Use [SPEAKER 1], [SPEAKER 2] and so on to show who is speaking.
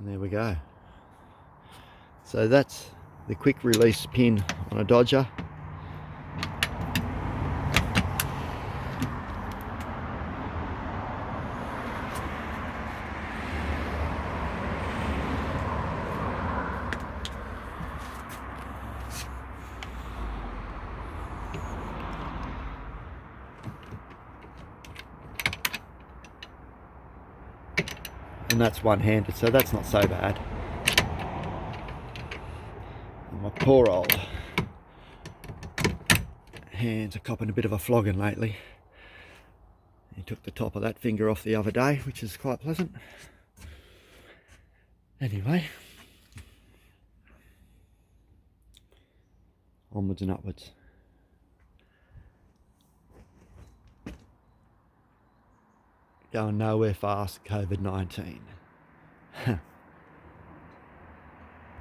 [SPEAKER 1] there we go. So that's the quick release pin on a Dodger. And that's one-handed, so that's not so bad. And my poor old hands are copping a bit of a flogging lately. He took the top of that finger off the other day, which is quite pleasant. Anyway, onwards and upwards. Going nowhere fast, COVID-19.